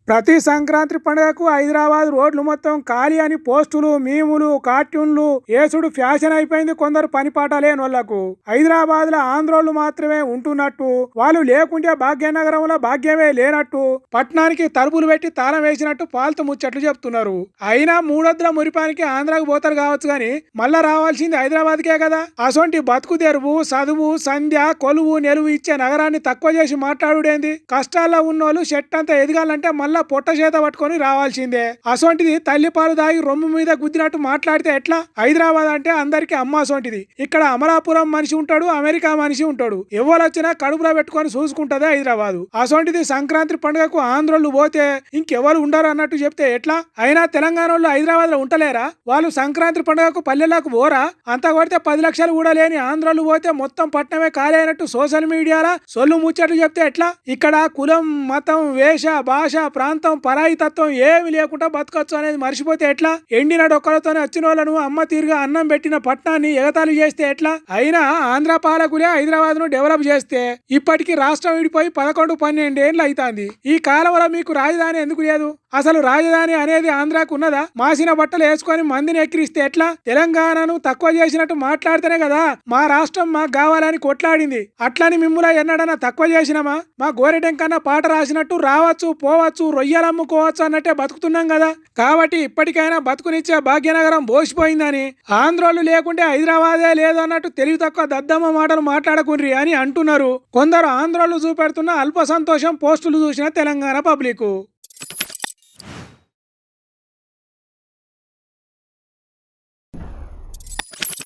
ప్రతి సంక్రాంతి పండుగకు హైదరాబాద్ రోడ్లు మొత్తం ఖాళీ అని పోస్టులు మీములు కార్టూన్లు ఏసుడు ఫ్యాషన్ అయిపోయింది కొందరు పని పాట లేనోళ్లకు. హైదరాబాద్ లో ఆంధ్రోళ్లు మాత్రమే ఉంటున్నట్టు, వాళ్ళు లేకుంటే భాగ్యనగరంలో భాగ్యమే లేనట్టు, పట్నానికి తలుపులు పెట్టి తాళం వేసినట్టు పాల్తు ముచ్చట్లు చెప్తున్నారు. అయినా మూడొద్దుల మురిపానికి ఆంధ్రాకు పోతారు కావచ్చు గాని మళ్ళా రావాల్సింది హైదరాబాద్ కే కదా. అసొంటి బతుకు తెరువు చదువు సంధ్య కొలువు నెలువు ఇచ్చే నగరాన్ని తక్కువ చేసి మాట్లాడుడేంది. కష్టాల్లో ఉన్నోళ్ళు షెట్ అంతా ఎదగాలంటే మళ్ళా పొట్ట చేత పట్టుకొని రావాల్సిందే. అసొంటిది తల్లిపాలు దాగి రొమ్ము మీద గుద్దినట్టు మాట్లాడితే ఎట్లా. హైదరాబాద్ అంటే అందరికి అమ్మ అసొంటిది. ఇక్కడ అమలాపురం మనిషి ఉంటాడు, అమెరికా మనిషి ఉంటాడు, ఎవరొచ్చినా కడుపులో పెట్టుకొని చూసుకుంటదే హైదరాబాద్. అసొంటిది సంక్రాంతి పండుగకు ఆంధ్రోళ్ళు పోతే ఇంకెవరు ఉండరు అన్నట్టు చెప్తే ఎట్లా. అయినా తెలంగాణ వాళ్ళు హైదరాబాద్ లో ఉంటలేరా? వాళ్ళు సంక్రాంతి పండుగకు పల్లెలకు పోరా? అంత కొడితే 10 లక్షలు కూడా లేని ఆంధ్రోళ్ళు పోతే మొత్తం పట్నమే ఖాళీ అయినట్టు సోషల్ మీడియాలో సొల్లు ముచ్చట్లు చెప్తే ఎట్లా. ఇక్కడ కులం మతం వేష భాష ప్రాంతం పరాయి తత్వం ఏమి లేకుండా బతకచ్చు అనేది మర్చిపోతే ఎట్లా. ఎండిన డొక్కలతోనే వచ్చిన వాళ్ళను అమ్మ తీరుగా అన్నం పెట్టిన పట్నాన్ని ఎగతాళి చేస్తే ఎట్లా. అయినా ఆంధ్ర పాలకులే హైదరాబాద్ ను డెవలప్ చేస్తే ఇప్పటికీ రాష్ట్రం విడిపోయి 11-12 ఏళ్ళు అవుతుంది. ఈ కాలంలో మీకు రాజధాని ఎందుకు లేదు? అసలు రాజధాని అనేది ఆంధ్రాకు ఉన్నదా? మాసిన బట్టలు వేసుకొని మందిని ఎక్కిరిస్తే ఎట్లా. తెలంగాణను తక్కువ చేసినట్టు మాట్లాడితేనే కదా మా రాష్ట్రం మాకు కావాలని కొట్లాడింది. అట్లని మిమ్ములా ఎన్నడన్నా తక్కువ చేసినామా? మా గోరెటెంకన్నా పాట రాసినట్టు రావచ్చు పోవచ్చు రొయ్యలమ్ముకోవచ్చు అన్నట్టే బతుకుతున్నాం కదా. కాబట్టి ఇప్పటికైనా బతుకునిచ్చే భాగ్యనగరం బోసిపోయిందని, ఆంధ్రోళ్ళు లేకుంటే హైదరాబాదే లేదు అన్నట్టు తెలివి తక్కువ దద్దమ్మ మాటలు మాట్లాడకుండ్రి అని అంటున్నారు కొందరు ఆంధ్రోళ్ళు చూపెడుతున్న అల్ప సంతోషం పోస్టులు చూసిన తెలంగాణ పబ్లిక్.